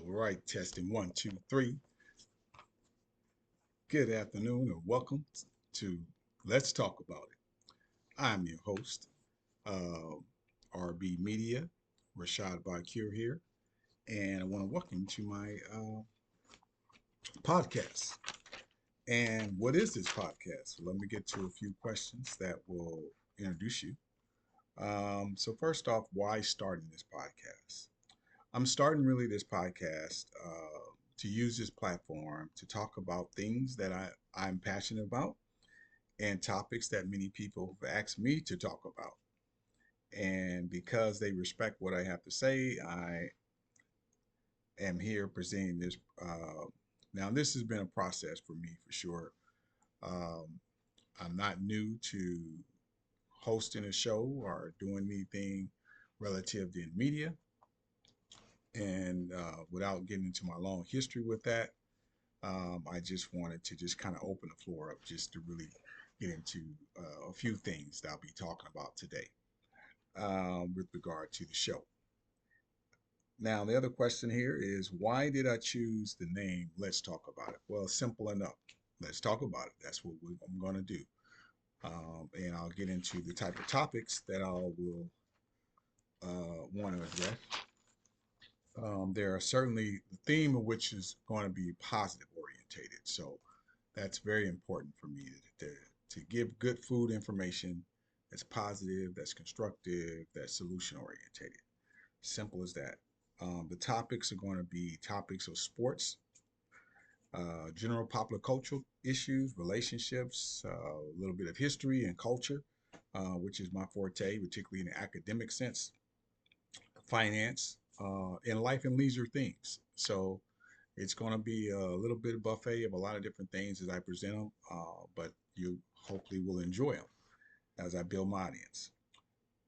All right, testing one, two, three. Good afternoon and welcome to Let's Talk About It. I'm your host, uh, RB Media, Rashad Bakir here, and I want to welcome you to my podcast. And what is this podcast? Let me get to a few questions that will introduce you. So, first off, why starting this podcast? I'm starting really this podcast to use this platform to talk about things that I'm passionate about and topics that many people have asked me to talk about. And because they respect what I have to say, I am here presenting this. Now, this has been a process for me for sure. Um, I'm not new to hosting a show or doing anything relative to media. And without getting into my long history with that, I just wanted to just kind of open the floor up just to really get into a few things that I'll be talking about today with regard to the show. Now, the other question here is why did I choose the name Let's Talk About It? Well, simple enough. Let's talk about it. That's what I'm going to do. And I'll get into the type of topics that I will want to address. There are certainly the theme of which is going to be positive orientated. So that's very important for me to give good food information that's positive, that's constructive, that's solution orientated. Simple as that. The topics are going to be topics of sports, general popular cultural issues, relationships, a little bit of history and culture, which is my forte, particularly in the academic sense, finance, and life and leisure things. So it's going to be a little bit of buffet of a lot of different things as I present them, but you hopefully will enjoy them as I build my audience.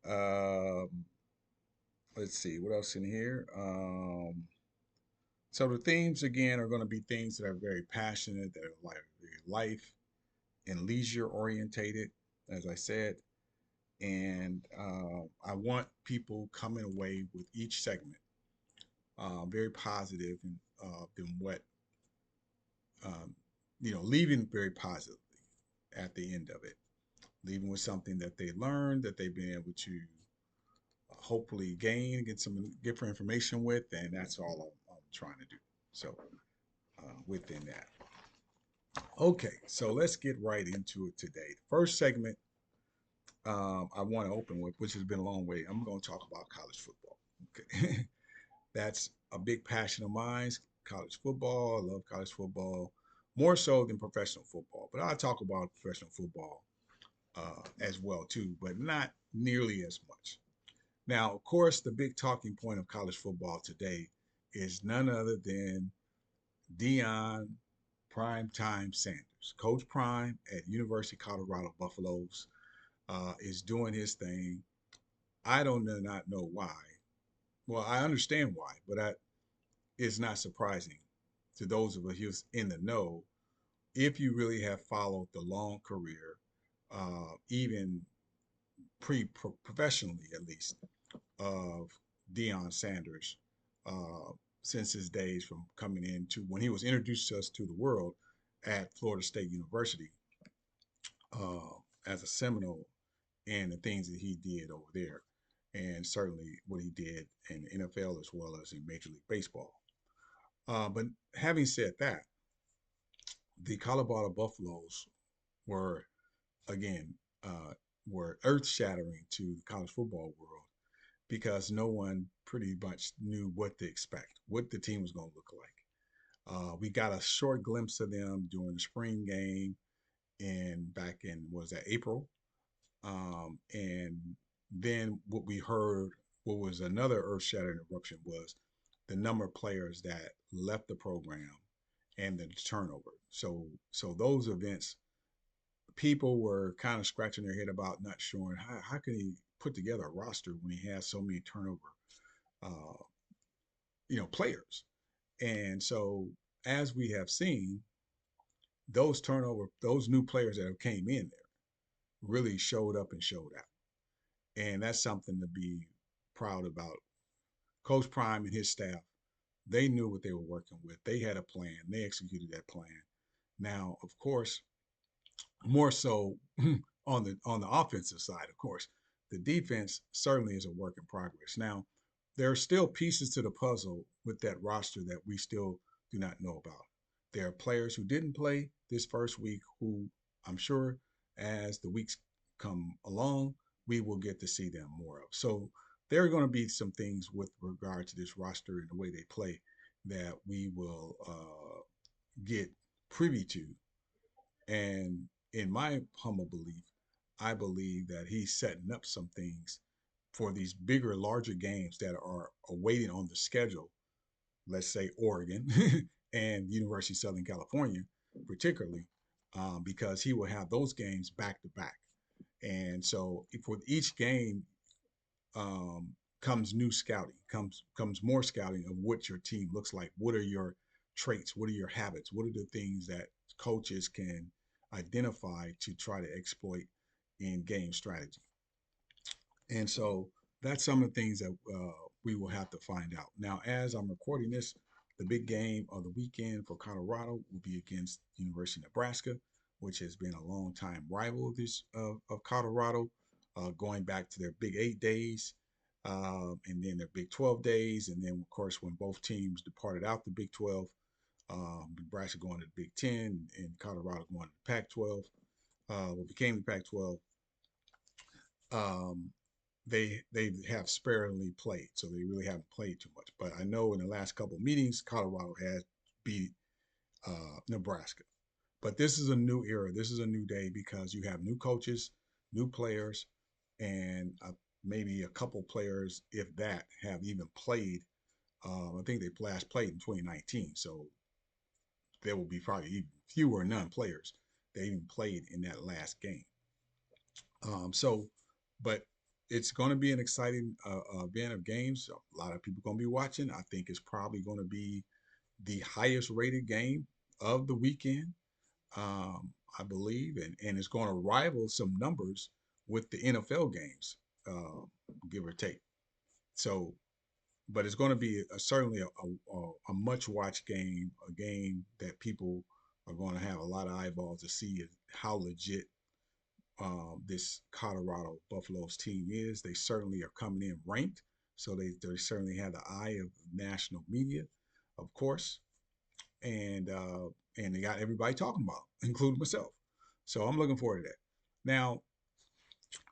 Um, let's see what else in here. So the themes again are going to be things that are very passionate, that are like very life and leisure orientated, as I said. And I want people coming away with each segment very positive and than what um, leaving very positively at the end of it, leaving with something that they learned, that they've been able to hopefully gain, get some different information with, and that's all I'm trying to do. So within that. Okay, so let's get right into it today. The first segment I want to open with, which has been a long way, I'm going to talk about college football. Okay. That's a big passion of mine, college football. I love college football more so than professional football. But I'll talk about professional football as well too, but not nearly as much. Now, of course, the big talking point of college football today is none other than Deion Primetime Sanders. Coach Prime at University of Colorado Buffaloes is doing his thing. I don't not know why. Well, I understand why, but it's not surprising to those of us who's in the know if you really have followed the long career, even professionally at least, of Deion Sanders uh, since his days from coming in to when he was introduced to us to the world at Florida State University uh, as a Seminole and the things that he did over there, and certainly what he did in the NFL as well as in Major League Baseball. But having said that, the Colorado Buffaloes were again were earth shattering to the college football world because no one pretty much knew what to expect, what the team was going to look like. We got a short glimpse of them during the spring game in back in was that April, and then what we heard, what was another earth-shattering eruption, was the number of players that left the program and the turnover. So those events, people were kind of scratching their head about not sure how can he put together a roster when he has so many turnover, uh, players. And so as we have seen, those new players that have came in there really showed up and showed out. And that's something to be proud about. Coach Prime and his staff They knew what they were working with. They had a plan. They executed that plan. Now, of course, more so on the offensive side, of course, the defense certainly is a work in progress. Now, there are still pieces to the puzzle with that roster that we still do not know about. There are players who didn't play this first week who I'm sure as the weeks come along, we will get to see them more of. So there are going to be some things with regard to this roster and the way they play that we will get privy to. And in my humble belief, I believe that he's setting up some things for these bigger, larger games that are awaiting on the schedule. Let's say Oregon and University of Southern California, particularly, because he will have those games back to back. And so, with each game, um, comes new scouting, comes more scouting of what your team looks like. What are your traits? What are your habits? What are the things that coaches can identify to try to exploit in game strategy? And so that's some of the things that we will have to find out. Now, as I'm recording this, the big game of the weekend for Colorado will be against University of Nebraska, which has been a long time rival of this of Colorado, going back to their Big 8 days, and then their Big 12 days, and then of course when both teams departed out the Big 12, Nebraska going to the Big 10 and Colorado going to the Pac-12, what became the Pac-12. Um, they have sparingly played, so they really haven't played too much. But I know in the last couple of meetings, Colorado has beat Nebraska. But this is a new era. This is a new day because you have new coaches, new players, and maybe a couple players, if that, have even played. I think they last played in 2019, so there will be probably even fewer non-players that even played in that last game. So, but it's going to be an exciting event of games. A lot of people going to be watching. I think it's probably going to be the highest rated game of the weekend, I believe, and it's going to rival some numbers with the NFL games, uh, give or take. So, but it's going to be certainly a much watched game, a game that people are going to have a lot of eyeballs to see how legit this Colorado Buffaloes team is. They certainly are coming in ranked, so they certainly have the eye of national media, of course, and they got everybody talking about, including myself. So I'm looking forward to that. Now,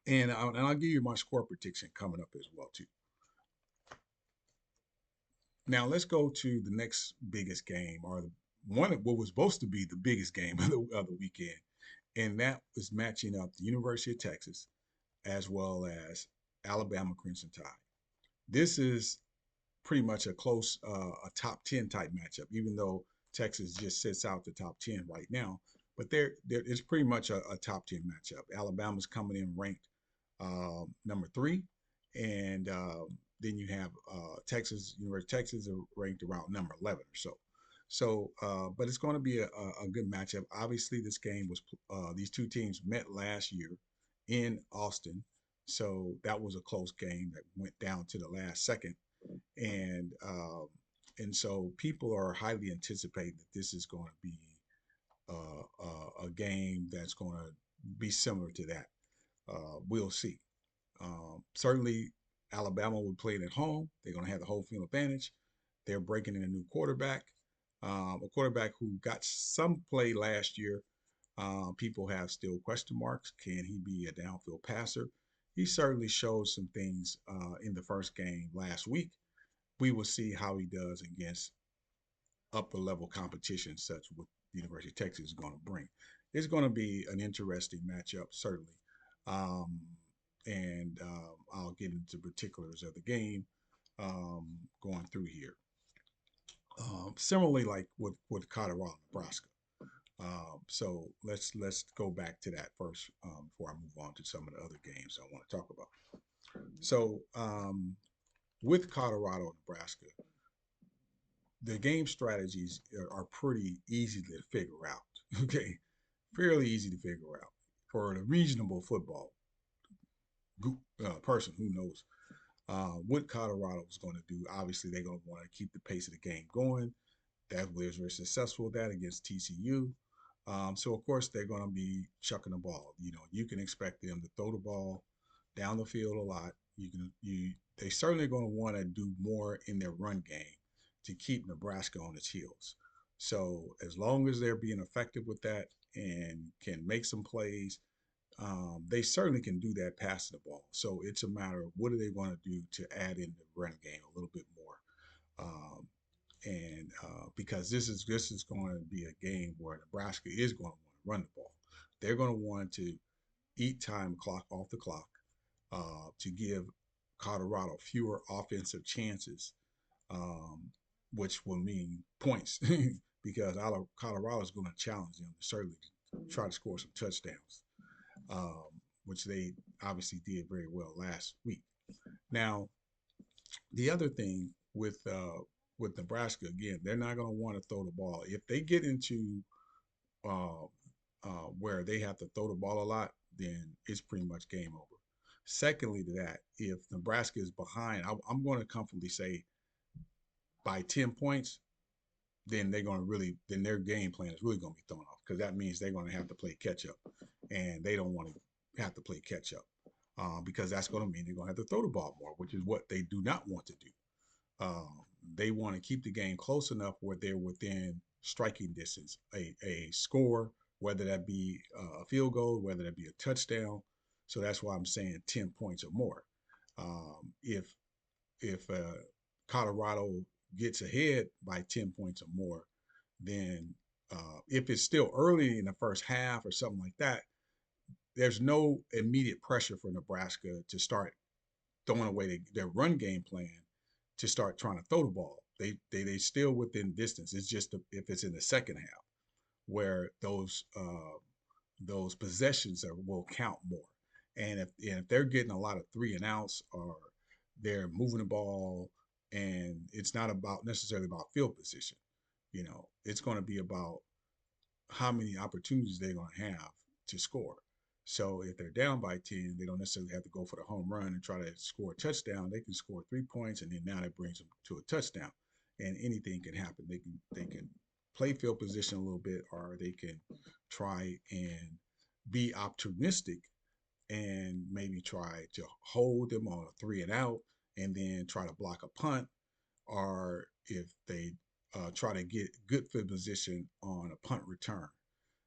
and I'll give you my score prediction coming up as well too. Now let's go to the next biggest game, or the one of what was supposed to be the biggest game of the weekend, and that was matching up the University of Texas as well as Alabama Crimson Tide. This is pretty much a close, a top 10 type matchup, even though Texas just sits out the top 10 right now. But it's pretty much a top 10 matchup. Alabama's coming in ranked number three, and then you have Texas, University of Texas, are ranked around number 11 or so. So, but it's going to be a good matchup. Obviously, this game was these two teams met last year in Austin, so that was a close game that went down to the last second, and so people are highly anticipating that this is going to be a game that's going to be similar to that. We'll see. Certainly, Alabama will play it at home. They're going to have the home field advantage. They're breaking in a new quarterback, a quarterback who got some play last year. People have still question marks. Can he be a downfield passer? He certainly showed some things in the first game last week. We will see how he does against upper level competition, such what the University of Texas is going to bring. It's going to be an interesting matchup, certainly. Um, and I'll get into particulars of the game going through here. Similarly, like with Colorado, Nebraska. So let's go back to that first before I move on to some of the other games I want to talk about. So with Colorado, Nebraska, the game strategies are pretty easy to figure out. Okay, fairly easy to figure out for a reasonable football person who knows. What Colorado is going to do, obviously, they're going to want to keep the pace of the game going. That was very successful with that against TCU. So of course they're going to be chucking the ball. You know, you can expect them to throw the ball down the field a lot. They certainly going to want to do more in their run game to keep Nebraska on its heels. So as long as they're being effective with that and can make some plays, they certainly can do that passing the ball. So it's a matter of what are they going to do to add in the run game a little bit more. Um, and because this is going to be a game where Nebraska is going to want to run the ball. They're going to want to eat time clock off the clock to give Colorado fewer offensive chances, um, which will mean points because Colorado is going to challenge them to certainly try to score some touchdowns, um, which they obviously did very well last week. Now, the other thing with Nebraska, again, they're not going to want to throw the ball. If they get into uh, where they have to throw the ball a lot, then it's pretty much game over. Secondly, to that, if Nebraska is behind, I'm going to comfortably say by 10 points, then they're going to really, then their game plan is really going to be thrown off because that means they're going to have to play catch up, and they don't want to have to play catch up because that's going to mean they're going to have to throw the ball more, which is what they do not want to do. Um, they want to keep the game close enough where they're within striking distance, a score, whether that be a field goal, whether that be a touchdown. So that's why I'm saying 10 points or more. If Colorado gets ahead by 10 points or more, then if it's still early in the first half or something like that, there's no immediate pressure for Nebraska to start throwing away their run game plan to start trying to throw the ball. They still within distance. It's just if it's in the second half where those possessions will count more. And if they're getting a lot of three and outs or they're moving the ball and it's not about necessarily about field position, it's going to be about how many opportunities they're going to have to score. So if they're down by 10, they don't necessarily have to go for the home run and try to score a touchdown. They can score 3 points, and then now that brings them to a touchdown. And anything can happen. They can play field position a little bit, or they can try and be opportunistic and maybe try to hold them on a three and out, and then try to block a punt, or if they try to get good field position on a punt return.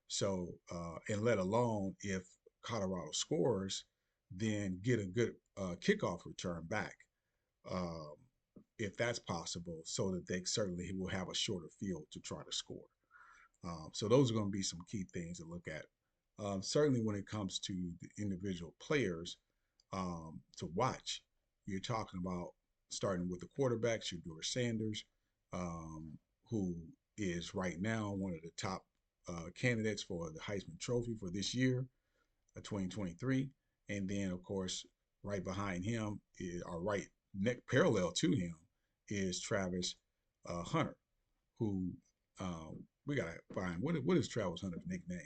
So, and let alone if Colorado scores, then get a good kickoff return back, um, if that's possible, so that they certainly will have a shorter field to try to score. So those are going to be some key things to look at. Certainly, when it comes to the individual players to watch, you're talking about starting with the quarterbacks, Shedeur Sanders, um, who is right now one of the top candidates for the Heisman Trophy for this year, 2023. And then, of course, right behind him, or right neck parallel to him, is Travis Hunter, who we gotta find what is Travis Hunter's nickname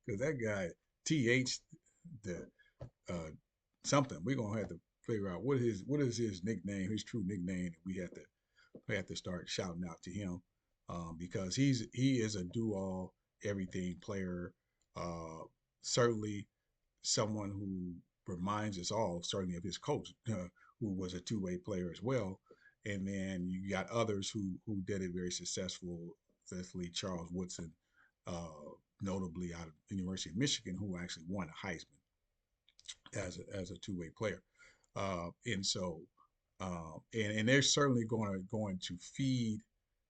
because that guy th the something we're gonna have to figure out what is his nickname, his true nickname. We have to start shouting out to him because he is a do all everything player. Certainly someone who reminds us all, certainly of his coach, who was a two-way player as well. And then you got others who did it very successfully. Charles Woodson, notably out of the University of Michigan, who actually won a Heisman as a two-way player. And so, and they're certainly going to feed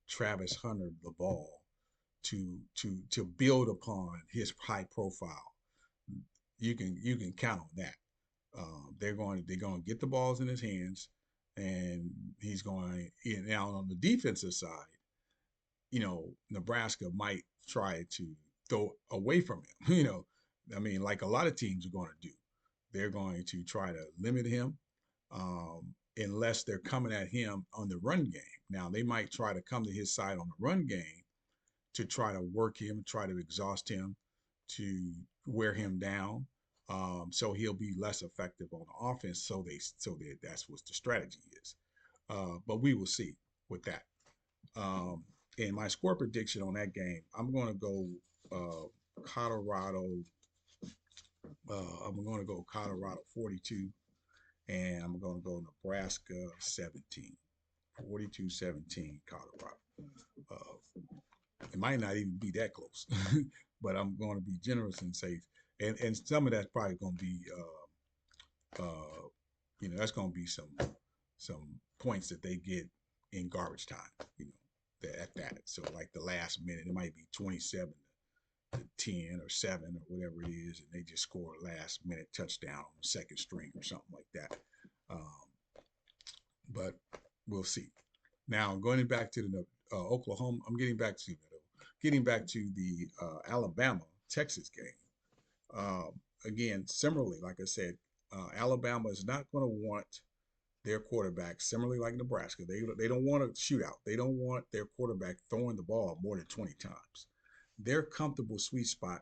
Travis Hunter the ball to build upon his high profile. You can count on that. They're going to get the balls in his hands, and he's going. Now on the defensive side, Nebraska might try to throw away from him. I mean, like a lot of teams are going to do. They're going to try to limit him, unless they're coming at him on the run game. Now they might try to come to his side on the run game to try to work him, try to exhaust him, to wear him down. So he'll be less effective on the offense. That's what the strategy is. But we will see with that. Um, and my score prediction on that game, I'm going to go Colorado. I'm going to go Colorado 42, and I'm going to go Nebraska 17. 42-17 Colorado. Uh, it might not even be that close, but I'm going to be generous and say, and some of that's probably going to be, that's going to be some points that they get in garbage time, at that. So like the last minute, it might be 27 to 10 or 7 or whatever it is, and they just score a last minute touchdown on the second string or something like that. But we'll see. Now going back to the Oklahoma, I'm getting back to the Alabama Texas game. Again, similarly, like I said, Alabama is not going to want their quarterback, similarly like Nebraska. They don't want a shootout. They don't want their quarterback throwing the ball more than 20 times. Their comfortable sweet spot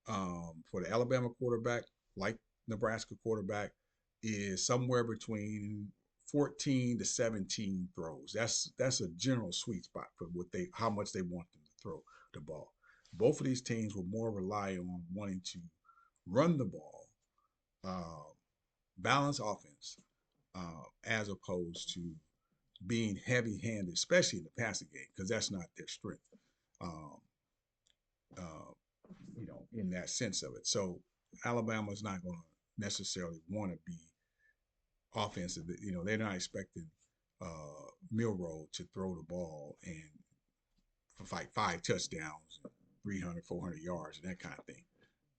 for the Alabama quarterback, like Nebraska quarterback, is somewhere between 14 to 17 throws. That's a general sweet spot for how much they want them to throw the ball. Both of these teams will more rely on wanting to run the ball, uh, balance offense, as opposed to being heavy-handed, especially in the passing game, because that's not their strength. Um, uh, in that sense of it. So Alabama's not going to necessarily want to be offensive. They're not expecting Milrow to throw the ball and for like 5 touchdowns, 300, 400 yards, and that kind of thing.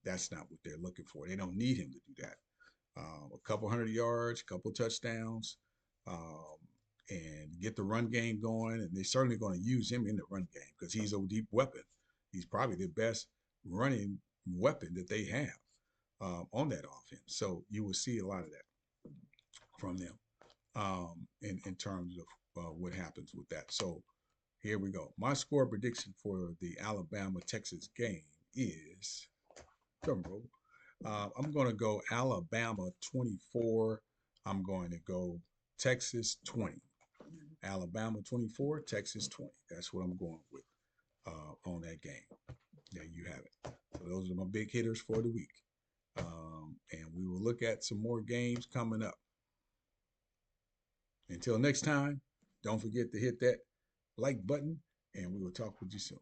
That's not what they're looking for. They don't need him to do that. A couple hundred yards, a couple touchdowns, um, and get the run game going. And they're certainly going to use him in the run game because he's a deep weapon. He's probably the best running weapon that they have on that offense. So you will see a lot of that from them in terms of what happens with that. So here we go. My score prediction for the Alabama Texas game is drum roll. I'm going to go Alabama 24. I'm going to go Texas 20. Alabama 24, Texas 20. That's what I'm going with on that game. There you have it. So those are my big hitters for the week. And we will look at some more games coming up. Until next time, don't forget to hit that like button, and we will talk with you soon.